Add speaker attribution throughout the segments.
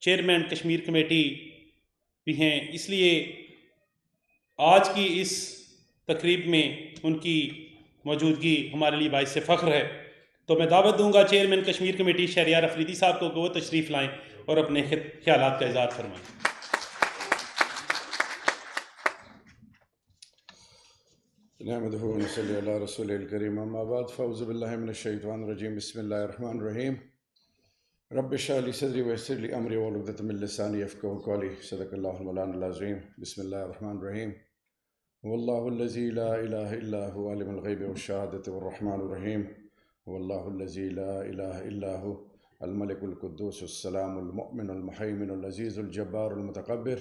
Speaker 1: Chairman Kashmir committee भी हैं, इसलिए आज की इस तकरीब में उनकी मौजूदगी हमारे लिए बाइस फ़ख्र है। तो मैं दावत दूंगा चेयरमैन कश्मीर कमेटी शहरयार अफरीदी साहब को वो तशरीफ़ लाएँ और अपने ख्यालात का इज़हार फरमाएँ।
Speaker 2: नहमदुहु व नसल्ली अला रसूलिल करीम अम्मा बाद फ़अऊज़ु बिल्लाहि मिनश शैतानिर रजीम बिस्मिल्लाहिर रहमानिर रहीम रब्बि इश्रह ली सदरी व यस्सिर ली अमरी वहलुल उक़दतम मिन लिसानी यफ़क़हू क़ौली सदक़ल्लाहुल मौलानाल अज़ीम बिस्मिल्लाहिर रहमानिर रहीम वल्लाहुल्लज़ी ला इलाहा इल्ला हुवा आलिमुल ग़ैबि वश्शहादति वर्रहमानिर रहीम वल्लाहुल्लज़ी ला इलाहा इल्ला हु अल मलिकुल कुद्दूसुस सलामुल मुअमिनुल मुहैमिनुल अज़ीज़ुल जब्बारुल मुतकब्बिर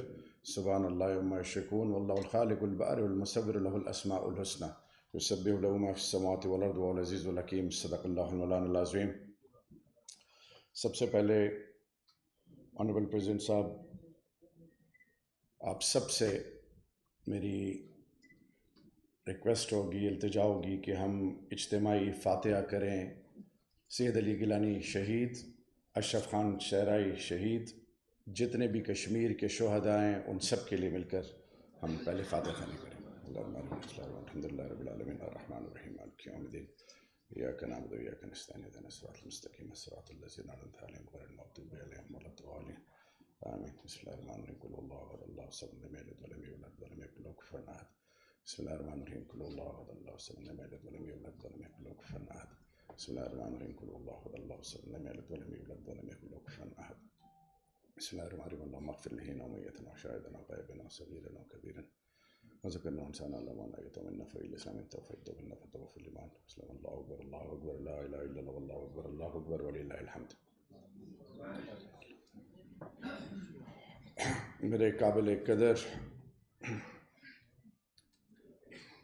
Speaker 2: सुब्हानल्लाहि वम्मा युश्रिकून वल्लाहुल खालिकुल बारिउल मुसव्विरु लहुल अस्माउल हुस्ना युसब्बिहु लहु मा फ़िस समावाति वल अर्दि वहुवल अज़ीज़ुल हकीम सदक़ल्लाहुल मौलानाल अज़ीम। सबसे पहले ऑनरेबल प्रेसिडेंट साहब, आप सबसे मेरी रिक्वेस्ट होगी, इल्तिजा होगी कि हम इज्तिमाई फ़ातिहा करें। सैयद अली गिलानी शहीद, अशरफ खान शहराई शहीद, जितने भी कश्मीर के शुहदा हैं उन सब के लिए मिलकर हम पहले फ़ातिहा खानी करें। अल्हम्दुलिल्लाहि रब्बिल आलमीन अर्रहमानिर रहीम मालिकि यौमिद्दीन इय्याका नअबुदु व इय्याका नस्तईन इहदिनस सिरातल मुस्तक़ीम सिरातल लज़ीना अनअमता अलैहिम गैरिल मग़दूबि अलैहिम वलद्दालिन आमीन। बिस्मिल्लाहिर रहमानिर रहीम कुल हुवल्लाहु अहद अल्लाहु समद लम यलिद व लम यूलद व लम यकुल लहु कुफुवन अहद। बिस्मिल्लाहिर रहमानिर रहीम कुल हुवल्लाहु अहद अल्लाहु समद लम यलिद व लम यूलद व लम यकुल लहु कुफुवन अहद। बिस्मिल्लाहिर रहमानिर रहीम कुल हुवल्लाहु अहद अल्लाहु समद लम यलिद व लम यूलद व लम यकुल लहु कुफुवन अहद। बिस्मिल्लाहिर रहमानिर रहीम अल्लाहुम्मा इग़फिर लना व मय्यितना व शाहिदना व ग़ाइबना व सगीरना व कबीरना वज़करना व इंसाना अल्लाह ला यतमन्ना फ़इल इस्लाम तौफ़ीक़ बिना फ़तवफ़िल ईमान। अल्लाहु अकबर ला इलाहा इल्लल्लाह अल्लाहु अकबर वलिल्लाहिल हम्द। मेरे काबिल कदर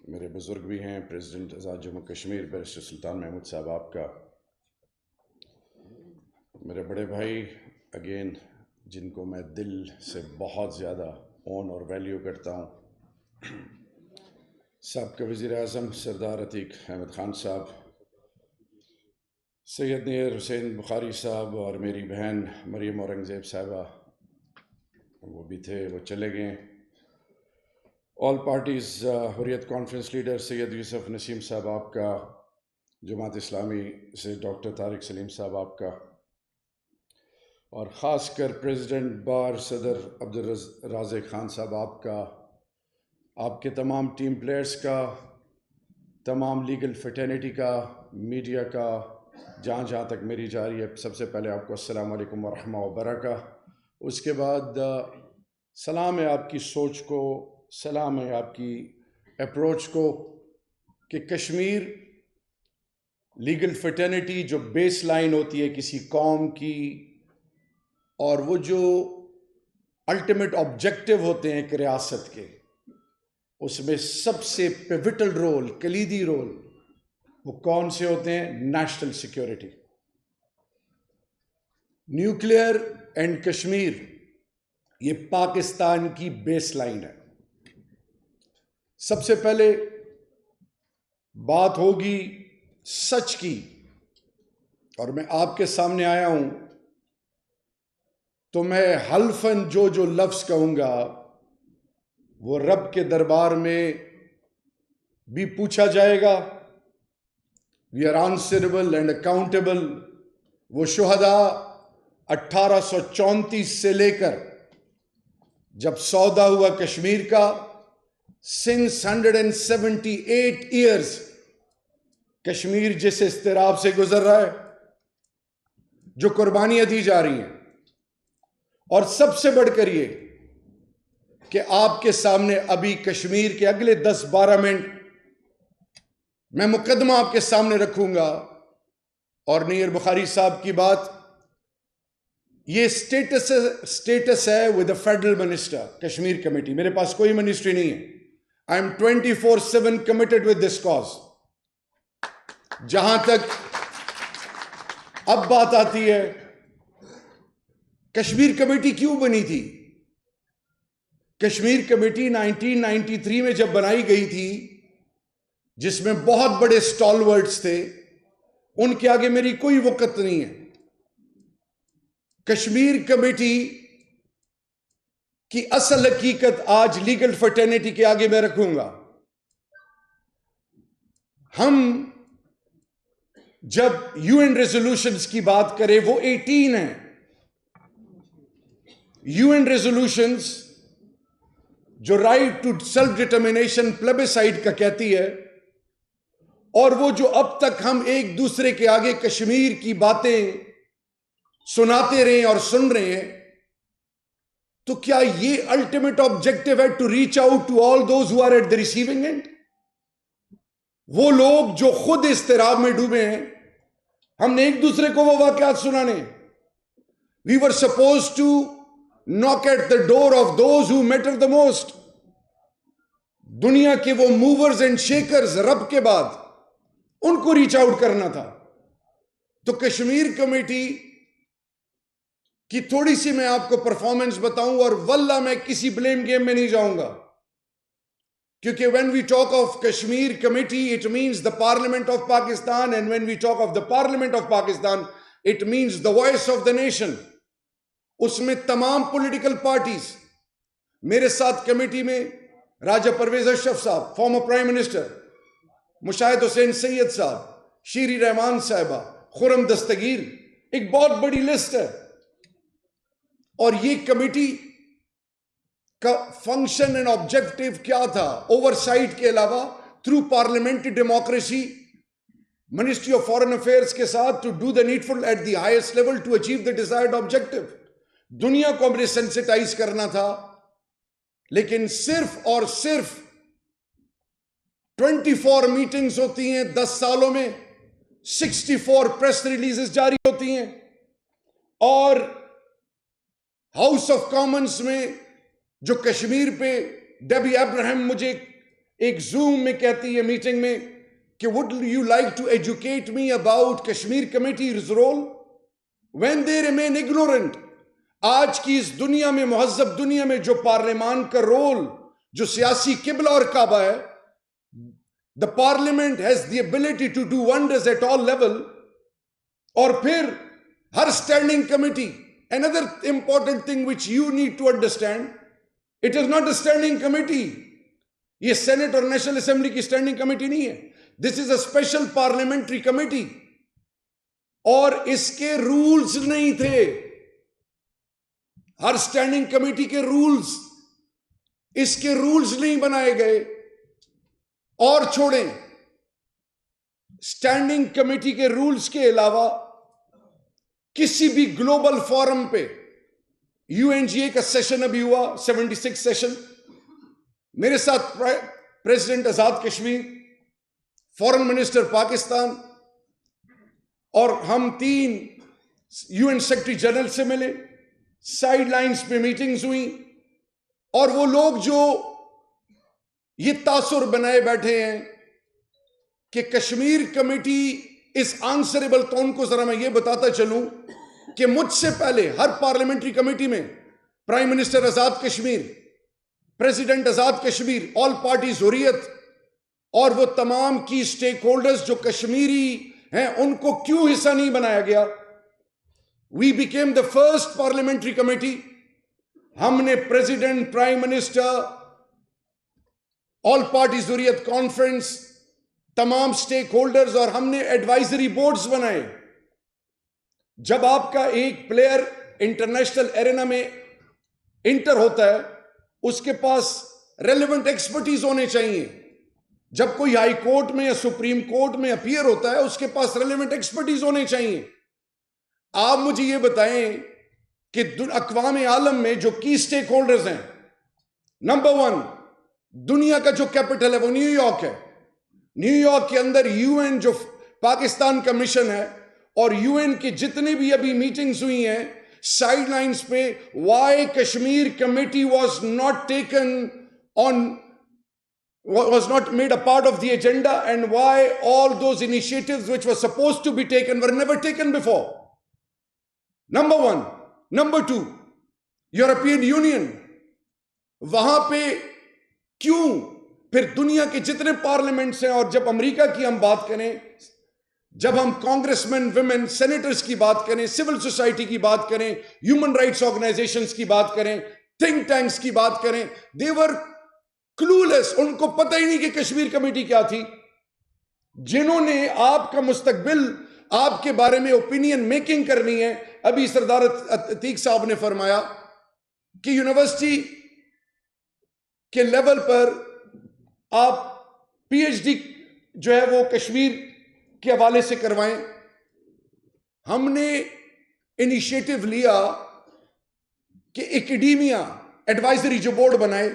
Speaker 2: मेरे बुज़ुर्ग भी हैं, प्रेसिडेंट आज़ाद जम्मू कश्मीर बैरिस्टर सुल्तान महमूद साहब आपका, मेरे बड़े भाई अगेन जिनको मैं दिल से बहुत ज़्यादा ऑन और वैल्यू करता हूँ, साबिक़ वज़ीर आज़म सरदार अतीक अहमद ख़ान साहब, सैयद नीर हुसैन बुखारी साहब और मेरी बहन मरियम औरंगज़ेब साहिबा, वो भी थे, वो चले गए। All parties Hurriyat conference leader Syed Yusuf Naseem साहब आपका, जमात इस्लामी से डॉक्टर तारिक सलीम साहब आपका, और ख़ासकर प्रेसिडेंट बार सदर अब्दुल राज़िक ख़ान साहब आपका, आपके तमाम टीम प्लेयर्स का, तमाम लीगल फ्रेटर्निटी का, मीडिया का, जहाँ जहाँ तक मेरी जा रही है, सबसे पहले आपको अस्सलामु अलैकुम व रहमतुल्लाहि व बरकातहू। उसके बाद सलाम है आपकी सोच को, सलाम है आपकी अप्रोच को कि कश्मीर लीगल फ्रेटर्निटी जो बेस लाइन होती है किसी कौम की, और वो जो अल्टीमेट ऑब्जेक्टिव होते हैं एक रियासत के, उसमें सबसे पिवटल रोल, कलीदी रोल वो कौन से होते हैं? National security, nuclear and Kashmir, ये पाकिस्तान की बेस लाइन है। सबसे पहले बात होगी सच की, और मैं आपके सामने आया हूं तो मैं हल्फन जो लफ्ज कहूंगा वो रब के दरबार में भी पूछा जाएगा। We are answerable and accountable. वो शुहदा 1834 से लेकर जब सौदा हुआ कश्मीर का, सिंस 178 ईयर्स कश्मीर जिस इस्तिराब से गुजर रहा है, जो कुर्बानियां दी जा रही हैं, और सबसे बढ़कर ये कि आपके सामने अभी कश्मीर के अगले 10-12 मिनट मैं मुकदमा आपके सामने रखूंगा। और नीर बुखारी साहब की बात, ये स्टेटस है with the federal minister, Kashmir committee. मेरे पास कोई मिनिस्ट्री नहीं है। I am 24/7 committed with this cause. जहां तक अब बात आती है कश्मीर कमेटी क्यों बनी थी, कश्मीर कमेटी 1993 में जब बनाई गई थी, जिसमें बहुत बड़े स्टॉलवर्ड्स थे, उनके आगे मेरी कोई वक़्त नहीं है। कश्मीर कमेटी कि असल हकीकत आज लीगल फर्टर्निटी के आगे मैं रखूंगा। हम जब यूएन रेजोल्यूशंस की बात करें, वो 18 है यूएन रेजोल्यूशंस, जो right to self determination plebiscite का कहती है, और वो जो अब तक हम एक दूसरे के आगे कश्मीर की बातें सुनाते रहे और सुन रहे हैं, तो क्या ये अल्टीमेट ऑब्जेक्टिव है to reach out to all those who are at the receiving end? वो लोग जो खुद इस्तिराब में डूबे हैं, हमने एक दूसरे को वो वाकयात सुनाने। We were suppose to knock at the door of those who matter the most. दुनिया के वो मूवर्स एंड शेकर्स, रब के बाद उनको रीच आउट करना था। तो कश्मीर कमेटी कि थोड़ी सी मैं आपको परफॉर्मेंस बताऊं, और वल्ला मैं किसी ब्लेम गेम में नहीं जाऊंगा, क्योंकि when we talk of Kashmir committee it means the parliament of Pakistan, and when we talk of the parliament of Pakistan it means the voice of the nation. उसमें तमाम पॉलिटिकल पार्टीज, मेरे साथ कमेटी में राजा परवेज अशरफ साहब, former prime minister, Mushahid Hussain Syed साहब, शीरी रहमान साहिबा, खुरम दस्तगीर, एक बहुत बड़ी लिस्ट है। और ये कमेटी का फंक्शन एंड ऑब्जेक्टिव क्या था? ओवरसाइट के अलावा through parliamentary democracy, ministry of foreign affairs के साथ to do the needful at the highest level to achieve the desired objective. दुनिया को हमने सेंसिटाइज करना था, लेकिन सिर्फ और सिर्फ 24 मीटिंग्स होती हैं 10 सालों में, 64 प्रेस रिलीजेस जारी होती हैं, और हाउस ऑफ कॉमन्स में जो कश्मीर पे डेबी अब्राहम मुझे एक जूम में कहती है मीटिंग में कि would you like to educate me about Kashmir committee's role, when they remain ignorant. आज की इस दुनिया में, मुहज्जब दुनिया में, जो पार्लियामान का रोल, जो सियासी किबला और काबा है, the parliament has the ability to do wonders at all level. और फिर हर standing committee, another important thing which you need to understand, it is not a standing committee. ये सेनेट और नेशनल असेंबली की स्टैंडिंग कमेटी नहीं है, this is a special parliamentary committee. और इसके रूल्स नहीं थे, हर स्टैंडिंग कमेटी के रूल्स, इसके रूल्स नहीं बनाए गए। और छोड़ें, स्टैंडिंग कमेटी के रूल्स के अलावा किसी भी ग्लोबल फोरम पे, यूएनजीए का सेशन अभी हुआ 76 सेशन, मेरे साथ प्रेसिडेंट आजाद कश्मीर, फॉरेन मिनिस्टर पाकिस्तान, और हम 3 यूएन सेक्रेटरी जनरल से मिले, साइडलाइंस पे मीटिंग्स हुई। और वो लोग जो ये तासुर बनाए बैठे हैं कि कश्मीर कमेटी इस आंसरेबल, तो उनको जरा मैं ये बताता चलूं कि मुझसे पहले हर पार्लियामेंट्री कमेटी में प्राइम मिनिस्टर आजाद कश्मीर, प्रेसिडेंट आजाद कश्मीर, ऑल पार्टीज हुर्रियत, और वो तमाम की स्टेक होल्डर्स जो कश्मीरी हैं, उनको क्यों हिस्सा नहीं बनाया गया? We became the first parliamentary committee. हमने president, prime minister, all parties Hurriyat conference, तमाम स्टेक होल्डर्स, और हमने एडवाइजरी बोर्ड्स बनाए। जब आपका एक प्लेयर इंटरनेशनल एरेना में इंटर होता है, उसके पास रेलेवेंट एक्सपर्टीज होने चाहिए। जब कोई हाई कोर्ट में या सुप्रीम कोर्ट में अपीयर होता है, उसके पास रेलेवेंट एक्सपर्टीज होने चाहिए। आप मुझे ये बताएं कि अक़वाम आलम में जो की स्टेक होल्डर्स हैं, नंबर 1 दुनिया का जो कैपिटल है वो न्यूयॉर्क है। न्यूयॉर्क के अंदर यूएन जो पाकिस्तान का मिशन है, और यूएन की जितनी भी अभी मीटिंग्स हुई हैं साइडलाइंस पे, why Kashmir committee was not taken on, was not made a part of the agenda, and why all those initiatives which were supposed to be taken were never taken before. Number 1. Number 2, European union, वहां पे क्यों फिर दुनिया के जितने parliaments हैं, और जब अमेरिका की हम बात करें, जब हम कांग्रेसमैन, विमेन, सेनेटर्स की बात करें, सिविल सोसाइटी की बात करें, ह्यूमन राइट्स ऑर्गेनाइजेशंस की बात करें, थिंक टैंक्स की बात करें, देवर क्लूलेस, उनको पता ही नहीं कि कश्मीर कमेटी क्या थी। जिन्होंने आपका मुस्तकबिल, आपके बारे में ओपिनियन मेकिंग करनी है, अभी सरदार अतीक साहब ने फरमाया कि यूनिवर्सिटी के लेवल पर आप पीएचडी जो है वो कश्मीर के हवाले से करवाएं। हमने इनिशिएटिव लिया कि एकेडेमिया एडवाइजरी जो बोर्ड बनाए,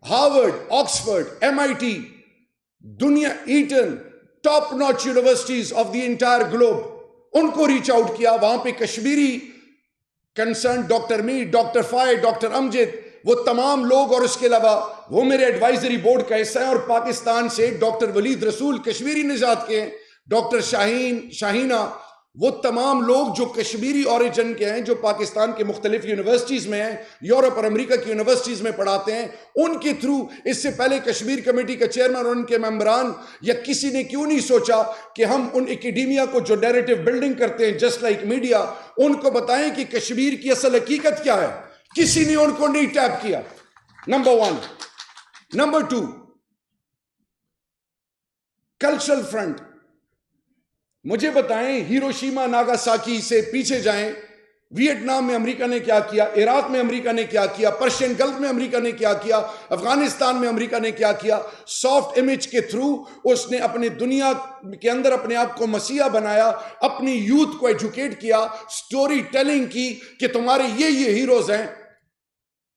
Speaker 2: हार्वर्ड, ऑक्सफोर्ड, MIT, दुनिया, Eton, top notch universities of the entire globe, उनको रीच आउट किया। वहां पे Kashmiri concern doctor Mir, doctor Fai, doctor Amjad, वो तमाम लोग, और उसके अलावा वो मेरे एडवाइजरी बोर्ड का हिस्सा है। और पाकिस्तान से डॉक्टर वलीद रसूल कश्मीरी निजात के हैं, डॉक्टर शाहीना, वो तमाम लोग जो कश्मीरी ओरिजिन के हैं, जो पाकिस्तान के मुख्तलिफ यूनिवर्सिटीज में हैं, यूरोप और अमेरिका की यूनिवर्सिटीज में पढ़ाते हैं, उनके थ्रू इससे पहले कश्मीर कमेटी का चेयरमैन और उनके मेंबरान या किसी ने क्यों नहीं सोचा कि हम उन एकेडेमिया को जो नैरेटिव बिल्डिंग करते हैं जस्ट लाइक मीडिया, उनको बताएं कि कश्मीर की असल हकीकत क्या है। किसी ने उनको नहीं टैप किया, नंबर 1। Number 2, cultural front. मुझे बताएं, हिरोशिमा नागासाकी से पीछे जाएं, वियतनाम में अमेरिका ने क्या किया, इराक में अमेरिका ने क्या किया, पर्शियन गल्फ में अमेरिका ने क्या किया, अफगानिस्तान में अमेरिका ने क्या किया। सॉफ्ट इमेज के थ्रू उसने अपने दुनिया के अंदर अपने आप को मसीहा बनाया, अपनी यूथ को एजुकेट किया, स्टोरी टेलिंग की कि तुम्हारे ये हीरोज हैं।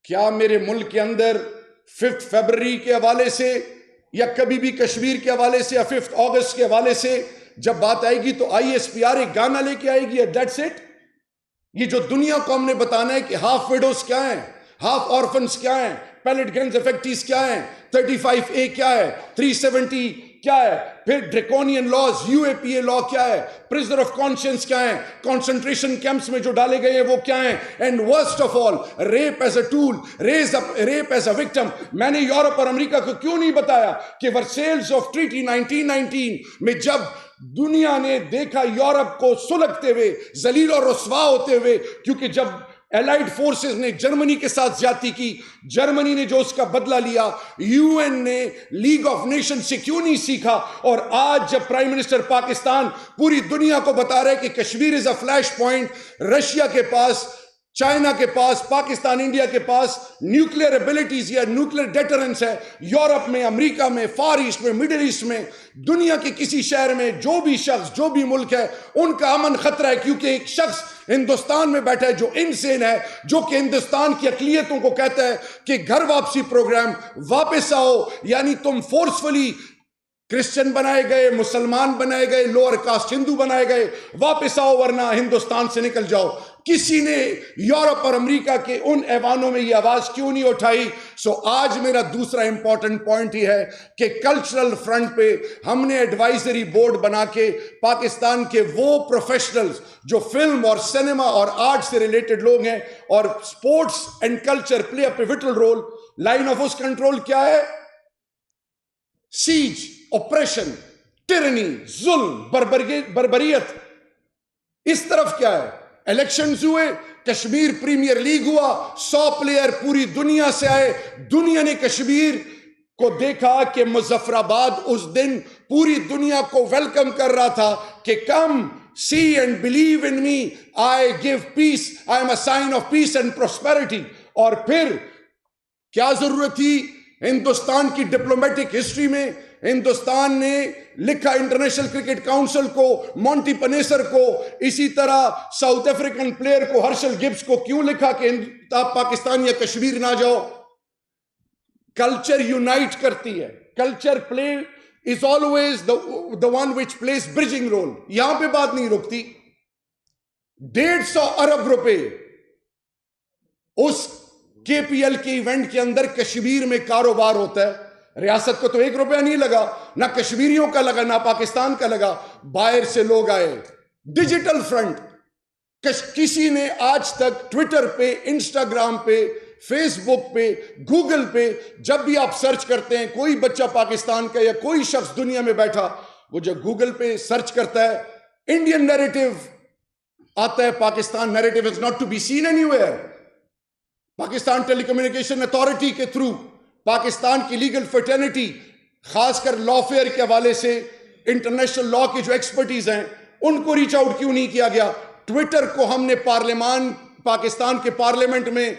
Speaker 2: क्या मेरे मुल्क के अंदर 5 फरवरी के हवाले से या कभी भी कश्मीर के हवाले से या 5 अगस्त के हवाले से जब बात आएगी तो ISPR एक गाना लेके आएगी, दैट्स इट। ये जो दुनिया को हमने बताना है कि हाफ विडोज क्या है, हाफ ऑर्फन्स क्या है, पैलेट गन्स इफेक्टिस क्या है, 35A क्या है, 370 क्या है, फिर ड्रेकोनियन लॉज, UAPA लॉ क्या है, प्रिजनर ऑफ कॉन्शियंस क्या है, कंसंट्रेशन कैंप्स में जो डाले गए हैं वो क्या है, and worst of all rape as a tool, rape as a victim. मैंने यूरोप और अमेरिका को क्यों नहीं बताया कि वर्सेल्स ऑफ ट्रीटी 1919 में जब दुनिया ने देखा यूरोप को सुलगते हुए, जलील और रुस्वा होते हुए, क्योंकि जब एलाइड फोर्सेस ने जर्मनी के साथ ज्यादती की, जर्मनी ने जो उसका बदला लिया, UN ने लीग ऑफ नेशन से क्यों नहीं सीखा। और आज जब प्राइम मिनिस्टर पाकिस्तान पूरी दुनिया को बता रहे कि Kashmir is a flash point, Russia के पास, चाइना के पास, पाकिस्तान, इंडिया के पास न्यूक्लियर एबिलिटीज या न्यूक्लियर डेटरेंस है, यूरोप में, अमेरिका में, फार ईस्ट में, मिडिल ईस्ट में, दुनिया के किसी शहर में जो भी शख्स, जो भी मुल्क है, उनका अमन खतरा है। क्योंकि एक शख्स हिंदुस्तान में बैठा है जो इनसेन है, जो कि हिंदुस्तान की अकलियतों को कहता है कि घर वापसी प्रोग्राम, वापस आओ, यानी तुम फोर्सफुली क्रिश्चियन बनाए गए, मुसलमान बनाए गए, लोअर कास्ट हिंदू बनाए गए, वापस आओ वरना हिंदुस्तान से निकल जाओ। किसी ने यूरोप और अमेरिका के उन ऐवानों में ये आवाज क्यों नहीं उठाई। सो आज मेरा दूसरा इंपॉर्टेंट पॉइंट ही है कि कल्चरल फ्रंट पे हमने एडवाइजरी बोर्ड बना के पाकिस्तान के वो प्रोफेशनल्स जो फिल्म और सिनेमा और आर्ट से रिलेटेड लोग हैं, और sports and culture play a pivotal role. Line of उस कंट्रोल क्या है? सीज, ऑपरेशन, टिरनी, जुल्म, बर्बरियत। इस तरफ क्या है? इलेक्शंस हुए, कश्मीर प्रीमियर लीग हुआ, 100 प्लेयर पूरी दुनिया से आए, दुनिया ने कश्मीर को देखा कि मुजफ्फराबाद उस दिन पूरी दुनिया को वेलकम कर रहा था कि come see and believe in me, I give peace, I am a sign of peace and prosperity. और फिर क्या जरूरत थी? हिंदुस्तान की डिप्लोमेटिक हिस्ट्री में हिंदुस्तान ने लिखा इंटरनेशनल क्रिकेट काउंसिल को, मॉन्टी पनेसर को, इसी तरह साउथ अफ्रीकन प्लेयर को, हर्षल गिब्स को क्यों लिखा कि आप पाकिस्तान या कश्मीर ना जाओ। कल्चर यूनाइट करती है, culture plays is always the one which plays bridging role. यहां पे बात नहीं रुकती। 150 अरब रुपए उस KPL के इवेंट के अंदर कश्मीर में कारोबार होता है। रियासत को तो 1 रुपया नहीं लगा, ना कश्मीरियों का लगा, ना पाकिस्तान का लगा, बाहर से लोग आए। डिजिटल फ्रंट, किसी ने आज तक ट्विटर पे, इंस्टाग्राम पे, फेसबुक पे, गूगल पे जब भी आप सर्च करते हैं, कोई बच्चा पाकिस्तान का या कोई शख्स दुनिया में बैठा, वो जब गूगल पे सर्च करता है, इंडियन नैरेटिव आता है, Pakistan narrative is not to be seen anywhere. Pakistan telecommunication authority के थ्रू पाकिस्तान की लीगल फर्टर्निटी, खासकर लॉफेयर के हवाले से इंटरनेशनल लॉ की जो एक्सपर्टीज हैं, उनको रीच आउट क्यों नहीं किया गया? ट्विटर को हमने पाकिस्तान के पार्लियामेंट में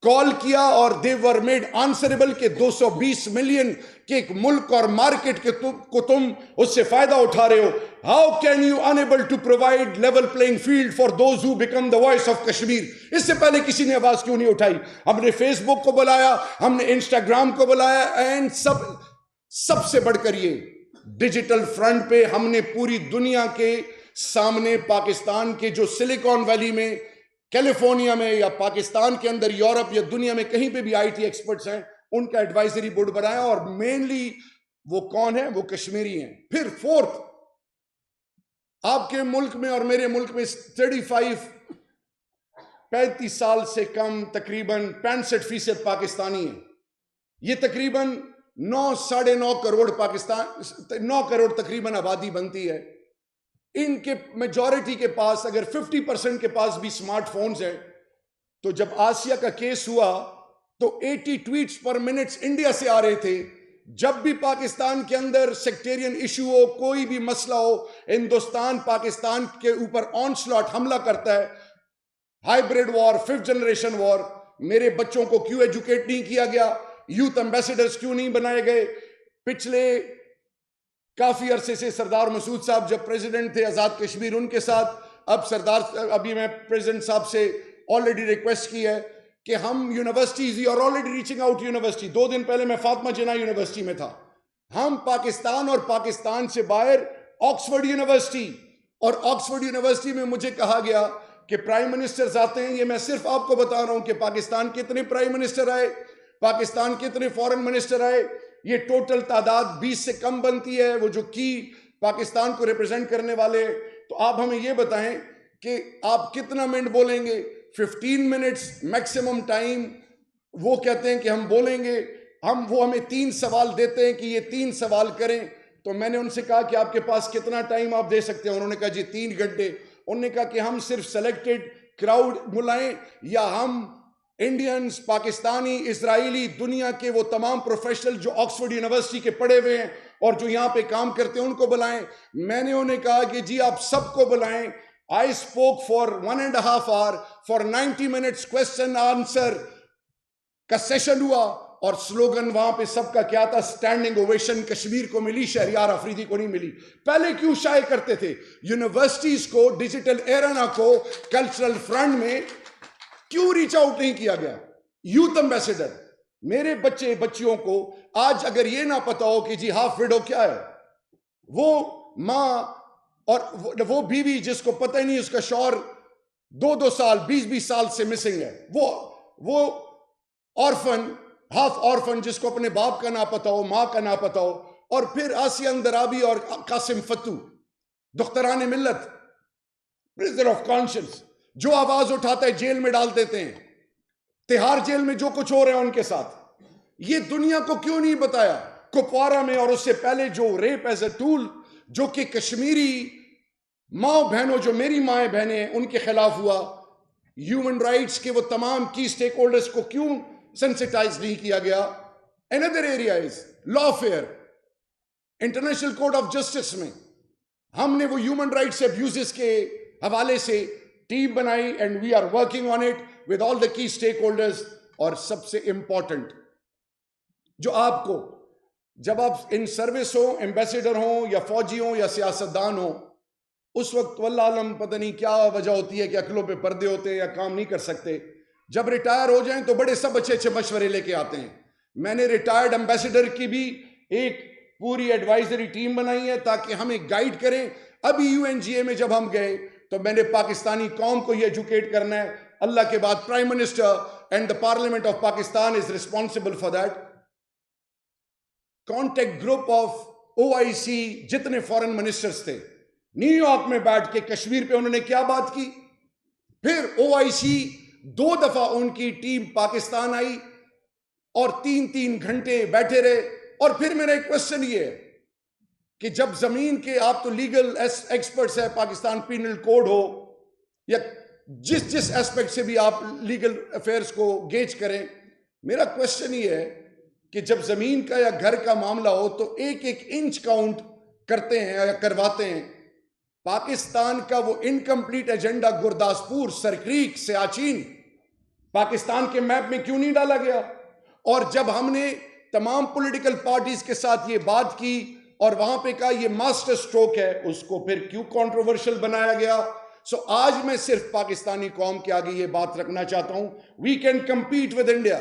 Speaker 2: कॉल किया और दे वर मेड आंसरेबल के 220 मिलियन के एक मुल्क और मार्केट के को तुम उससे फायदा उठा रहे हो। How can you enable to provide level playing field for those who become the voice of Kashmir? इससे पहले किसी ने आवाज क्यों नहीं उठाई? हमने फेसबुक को बुलाया, हमने इंस्टाग्राम को बुलाया, एंड सबसे बढ़कर ये डिजिटल फ्रंट पे हमने पूरी दुनिया के सामने पाकिस्तान के जो सिलिकॉन वैली में, कैलिफोर्निया में, या पाकिस्तान के अंदर, यूरोप या दुनिया में कहीं पे भी आईटी एक्सपर्ट्स हैं, उनका एडवाइजरी बोर्ड बनाया। और मेनली वो कौन है? वो कश्मीरी हैं। फिर फोर्थ, आपके मुल्क में और मेरे मुल्क में 35 साल से कम तकरीबन 65% पाकिस्तानी हैं। ये तकरीबन 9-9.5 करोड़ 9 करोड़ तकरीबन आबादी बनती है। इनके मेजॉरिटी के पास अगर 50% के पास भी स्मार्टफोन्स हैं, तो जब आसिया का केस हुआ तो 80 ट्वीट्स पर मिनट इंडिया से आ रहे थे। जब भी पाकिस्तान के अंदर सेक्टेरियन इशू हो, कोई भी मसला हो, हिंदुस्तान पाकिस्तान के ऊपर ऑनस्लॉट हमला करता है। Hybrid war, 5th generation war. मेरे बच्चों को क्यों एजुकेट नहीं किया गया? यूथ एम्बेसडर्स क्यों नहीं बनाए गए? पिछले काफी अरसे से सरदार मसूद साहब जब प्रेसिडेंट थे आजाद कश्मीर, उनके साथ अभी मैं प्रेसिडेंट साहब से ऑलरेडी रिक्वेस्ट की है कि हम universities, you are already reaching out university. 2 दिन पहले मैं फातिमा जिन्ना यूनिवर्सिटी में था। हम पाकिस्तान और पाकिस्तान से बाहर ऑक्सफोर्ड यूनिवर्सिटी, और ऑक्सफोर्ड यूनिवर्सिटी में मुझे कहा गया कि प्राइम मिनिस्टर्स आते हैं। ये मैं सिर्फ आपको बता रहा हूं कि पाकिस्तान कितने प्राइम मिनिस्टर आए, पाकिस्तान कितने फॉरेन मिनिस्टर आए, ये टोटल तादाद 20 से कम बनती है, वो जो की पाकिस्तान को रिप्रेजेंट करने वाले। तो आप हमें ये बताएं कि आप कितना मिनट बोलेंगे? 15 मिनट्स मैक्सिमम टाइम वो कहते हैं कि हम बोलेंगे। वो हमें 3 सवाल देते हैं कि ये 3 सवाल करें। तो मैंने उनसे कहा कि आपके पास कितना टाइम आप दे सकते हैं? उन्होंने कहा जी 3 घंटे। उन्होंने कहा कि हम सिर्फ सेलेक्टेड क्राउड बुलाएं या हम इंडियंस, पाकिस्तानी, इजरायली, दुनिया के वो तमाम प्रोफेशनल जो ऑक्सफोर्ड यूनिवर्सिटी के पढ़े हुए हैं और जो यहाँ पे काम करते हैं उनको बुलाएं? मैंने उन्हें कहा कि जी आप सबको बुलाएं। I spoke for 1.5 hour for 90 minutes, question answer का सेशन हुआ, और स्लोगन वहां पे सबका क्या था? स्टैंडिंग ओवेशन कश्मीर को मिली, शहरियार अफरीदी को नहीं मिली। पहले क्यों शाये करते थे? यूनिवर्सिटीज को, डिजिटल एरेना को, कल्चरल फ्रंट में क्यों रीच आउट नहीं किया गया? यूथ एम्बेसडर, मेरे बच्चे बच्चियों को आज अगर ये ना पता हो कि जी हाफ विडो क्या है, वो माँ और वो बीवी जिसको पता ही नहीं उसका शौहर 2-2 साल, 20-20 साल से मिसिंग है, वो ऑर्फन, हाफ ऑर्फन, जिसको अपने बाप का ना पता हो, माँ का ना पता हो। और फिर आसिया अंदराबी और कासिम फतू, दुख्तरान मिल्लत, प्रिजनर ऑफ कॉन्शियंस, जो आवाज उठाता है जेल में डाल देते हैं। तिहाड़ जेल में जो कुछ हो रहा है उनके साथ, ये दुनिया को क्यों नहीं बताया? कुपवारा में और उससे पहले जो रेप एज ए टूल, जो कि कश्मीरी माँ बहनों, जो मेरी माएँ बहनें हैं, उनके खिलाफ हुआ। ह्यूमन राइट्स के वो तमाम की स्टेक होल्डर्स को क्यों सेंसिटाइज नहीं किया गया? Another area is Lawfare. International court of justice में हमने वो ह्यूमन राइट्स अब्यूजेस के हवाले से टीम बनाई, and we are working on it with all the key stake holders. और सबसे इंपॉर्टेंट, जो आपको, जब आप इन सर्विस हो, एम्बेसडर हो या फौजी हो या सियासतदान हो, उस वक्त वल्लाह आलम पता नहीं क्या वजह होती है कि अकलों पे पर्दे होते हैं या काम नहीं कर सकते। जब रिटायर हो जाएं तो बड़े सब अच्छे अच्छे मशवरे लेके आते हैं। मैंने रिटायर्ड एम्बेसडर की भी एक पूरी एडवाइजरी टीम बनाई है ताकि हमें गाइड करें। अभी UNGA में जब हम गए तो मैंने पाकिस्तानी कौम को ये एजुकेट करना है। अल्लाह के बाद prime minister and the parliament of Pakistan is responsible for that. Contact group of OIC, जितने फॉरेन मिनिस्टर्स थे, न्यूयॉर्क में बैठ के कश्मीर पे उन्होंने क्या बात की। फिर OIC 2 दफा उनकी टीम पाकिस्तान आई और 3-3 घंटे बैठे रहे। और फिर मेरा एक क्वेश्चन ये है कि जब जमीन के, आप तो लीगल एक्सपर्ट्स है, पाकिस्तान पीनल कोड हो या जिस जिस एस्पेक्ट से भी आप लीगल अफेयर्स को गेज करें, मेरा क्वेश्चन ये है कि जब जमीन का या घर का मामला हो तो एक एक इंच काउंट करते हैं या करवाते हैं। पाकिस्तान का वो incomplete agenda Gurdaspur, Sir Creek, Siachen Pakistan के मैप में क्यों नहीं डाला गया? और जब हमने तमाम पॉलिटिकल पार्टीज के साथ ये बात की और वहां पे कहा ये मास्टर स्ट्रोक है, उसको फिर क्यों कंट्रोवर्शियल बनाया गया? सो आज मैं सिर्फ पाकिस्तानी कौम के आगे ये बात रखना चाहता हूं, we can compete with India.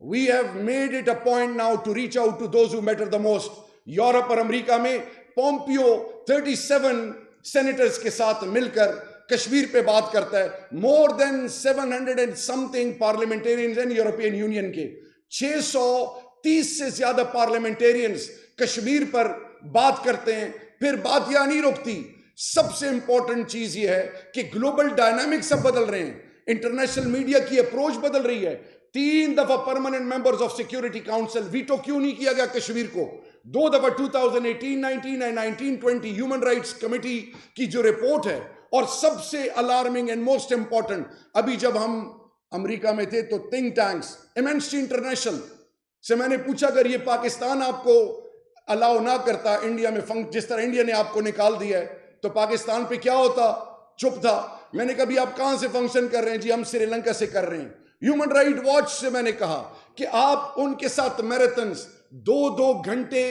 Speaker 2: We have made it a point now to reach out to those who matter the most. Europe और अमेरिका में पोम्पियो 37 सेनेटर्स के साथ मिलकर कश्मीर पे बात करता है। More than 700 and something parliamentarians and European Union के 630 से ज्यादा पार्लियामेंटेरियंस कश्मीर पर बात करते हैं। फिर बात यहां नहीं रुकती, सबसे इंपॉर्टेंट चीज यह है कि ग्लोबल डायनामिक्स सब बदल रहे हैं, इंटरनेशनल मीडिया की अप्रोच बदल रही है। 3 दफा permanent members of security council veto क्यों नहीं किया गया कश्मीर को? 2 दफा 2018, 19 एंड 1920 ह्यूमन राइट्स कमेटी की जो रिपोर्ट है। और सबसे अलार्मिंग एंड मोस्ट इंपॉर्टेंट, अभी जब हम अमेरिका में थे तो थिंक टैंक्स, एमनेस्टी इंटरनेशनल से मैंने पूछा अगर ये पाकिस्तान आपको अलाउ ना करता इंडिया में जिस तरह इंडिया ने आपको निकाल दिया है, तो पाकिस्तान पे क्या होता? चुप था। मैंने कहा भी आप कहां से फंक्शन कर रहे हैं? जी हम श्रीलंका से कर रहे हैं। ह्यूमन राइट वॉच से मैंने कहा कि आप उनके साथ मैराथन्स 2-2 घंटे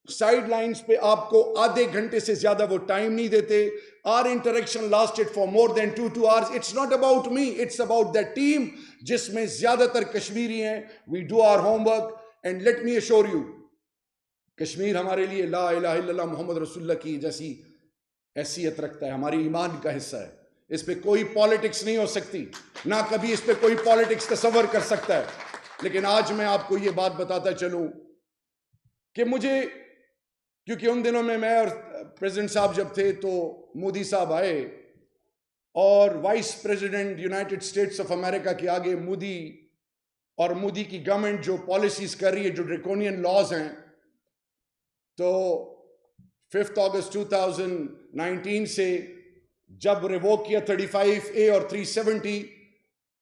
Speaker 2: साइड लाइन्स पे आपको आधे घंटे से ज्यादा वो टाइम नहीं देते। Our interaction lasted for more than 2 hours। It's not about me, it's about that team जिसमें ज्यादातर कश्मीरी हैं। We do our homework and let me assure you, Kashmir हमारे लिए ला इलाहा इल्लल्लाह मोहम्मद रसूलुल्लाह की जैसी हैसियत रखता है, हमारी ईमान का हिस्सा है। इस पे कोई पॉलिटिक्स नहीं हो सकती, ना कभी इस पे कोई पॉलिटिक्स तस्वर कर सकता है। लेकिन आज मैं आपको ये बात बताता चलूं कि मुझे, क्योंकि उन दिनों में मैं और प्रेसिडेंट साहब जब थे तो मोदी साहब आए और vice president United States of America के आगे मोदी और मोदी की गवर्नमेंट जो पॉलिसीज कर रही है, जो ड्रैकोनियन लॉज हैं, तो 5 अगस्त 2019 से जब रिवोक किया 35A और 370,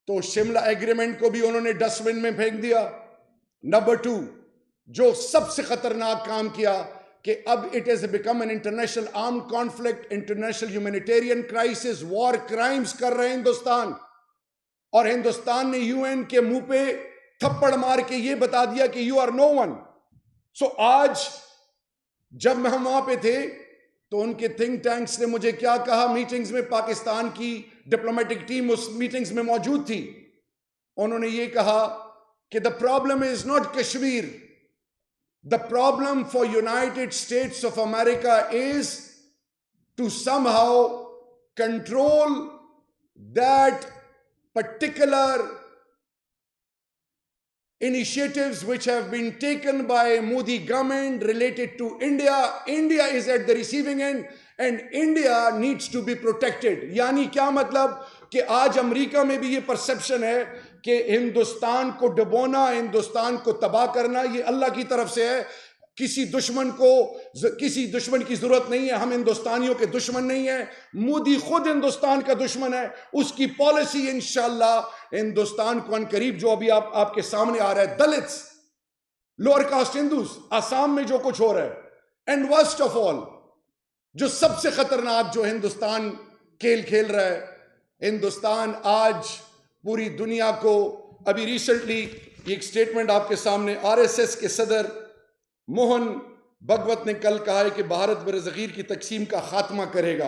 Speaker 2: तो शिमला एग्रीमेंट को भी उन्होंने डस्टबिन में फेंक दिया। नंबर 2, जो सबसे खतरनाक काम किया कि अब it has become an international armed conflict, international humanitarian crisis, war crimes कर रहे हैं हिंदुस्तान। और हिंदुस्तान ने यूएन के मुंह पे थप्पड़ मार के ये बता दिया कि यू आर नो वन। सो आज जब हम वहां पे थे तो उनके थिंक टैंक्स ने मुझे क्या कहा, मीटिंग्स में पाकिस्तान की डिप्लोमेटिक टीम उस मीटिंग्स में मौजूद थी, उन्होंने ये कहा कि the problem is not Kashmir, the problem for United States of America is to somehow control that particular initiatives which have been taken by Modi government related to India. India is at the receiving end and India needs to be protected. यानी क्या मतलब कि आज America में भी ये perception है कि हिंदुस्तान को डुबोना, हिंदुस्तान को तबाह करना ये अल्लाह की तरफ से है। किसी दुश्मन की जरूरत नहीं है, हम हिंदुस्तानियों के दुश्मन नहीं है। मोदी खुद हिंदुस्तान का दुश्मन है। उसकी पॉलिसी इंशाल्लाह हिंदुस्तान को अनकरीब, जो अभी आपके सामने आ रहा है, Dalits, lower caste Hindus, Assam में जो कुछ हो रहा है, एंड वर्स्ट ऑफ ऑल जो सबसे खतरनाक जो हिंदुस्तान खेल खेल रहा है, हिंदुस्तान आज पूरी दुनिया को, अभी रिसेंटली एक स्टेटमेंट आपके सामने आरएसएस के सदर मोहन भगवत ने कल कहा है कि भारत बरज़गीर की तकसीम का खात्मा करेगा।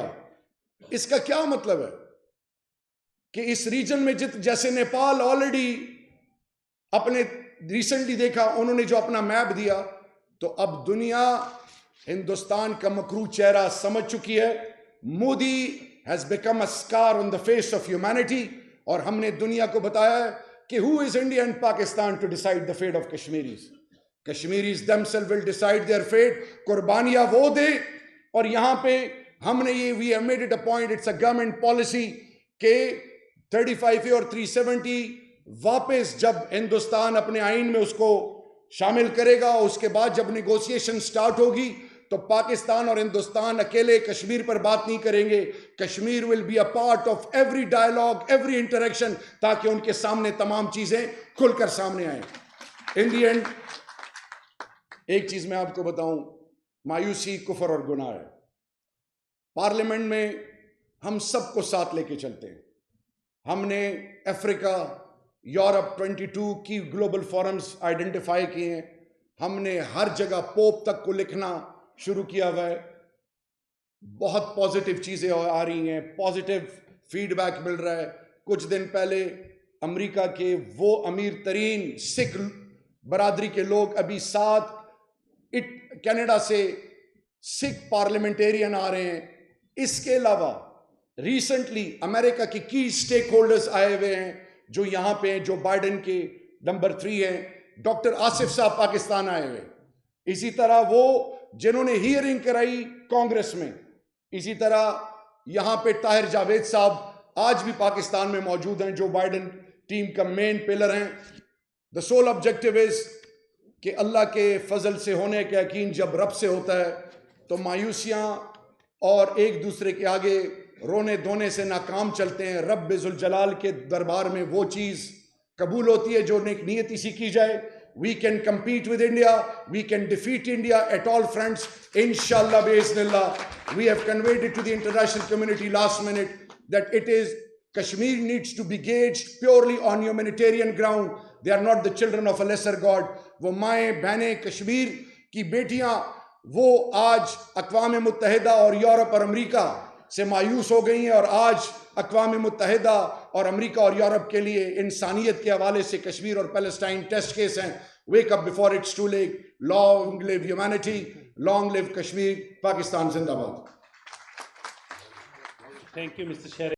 Speaker 2: इसका क्या मतलब है कि इस रीजन में जैसे नेपाल ऑलरेडी अपने रिसेंटली देखा उन्होंने जो अपना मैप दिया, तो अब दुनिया हिंदुस्तान का मकरू चेहरा समझ चुकी है। Modi has become a scar on the face of humanity. और हमने दुनिया को बताया है कि who is India and Pakistan to decide the fate of Kashmiris. Kashmiris themselves will decide their fate। कुर्बानियां वो दे। और यहां पे हमने ये we have made it a point, it's a government policy के 35A और 370 वापस जब हिंदुस्तान अपने आइन में उसको शामिल करेगा, उसके बाद जब निगोशिएशन स्टार्ट होगी तो तो पाकिस्तान और हिंदुस्तान अकेले कश्मीर पर बात नहीं करेंगे। Kashmir will be a part of every dialogue, every interaction, ताकि उनके सामने तमाम चीजें खुलकर सामने आए। इन दी एंड एक चीज मैं आपको बताऊं, मायूसी कुफर और गुनाह है। पार्लियामेंट में हम सबको साथ लेके चलते हैं। हमने अफ्रीका, यूरोप 22 की ग्लोबल फोरम्स आइडेंटिफाई किए हैं। हमने हर जगह पोप तक को लिखना शुरू किया हुआ है। बहुत पॉजिटिव चीजें आ रही हैं, पॉजिटिव फीडबैक मिल रहा है। कुछ दिन पहले अमेरिका के वो अमीर तरीन सिख बरादरी के लोग अभी 7 कनाडा से सिख पार्लियामेंटेरियन आ रहे हैं। इसके अलावा रिसेंटली अमेरिका के की स्टेक होल्डर्स आए हुए हैं जो यहां पे हैं, जो बाइडेन के नंबर 3 हैं। डॉक्टर आसिफ साहब पाकिस्तान आए हुए। इसी तरह वो जिन्होंने हियरिंग कराई कांग्रेस में, इसी तरह यहां पे ताहिर जावेद साहब आज भी पाकिस्तान में मौजूद हैं, जो बाइडेन टीम का मेन पिलर हैं। द सोल ऑब्जेक्टिव इज कि अल्लाह के फजल से होने का यकीन जब रब से होता है तो मायूसियां और एक दूसरे के आगे रोने धोने से नाकाम चलते हैं। रब जुल जलाल के दरबार में वो चीज कबूल होती है जो नेक नियति से की जाए। We can compete with India, we can defeat India at all fronts, inshallah bi'iznillah. We have conveyed it to the international community last minute that it is, Kashmir needs to be gauged purely on humanitarian ground. They are not the children of a lesser God. वो माएँ बहनें कश्मीर की बेटियां वो आज अक़वाम मुत्तहिदा और Europe और America से मायूस हो गई हैं, और आज अक़वाम मुत्तहिदा और अमेरिका और यूरोप के लिए इंसानियत के हवाले से कश्मीर और पैलेस्टाइन टेस्ट केस हैं। Wake up before it's too late. Long live humanity, long live Kashmir, Pakistan जिंदाबाद।
Speaker 1: थैंक यू मिस्टर शेर।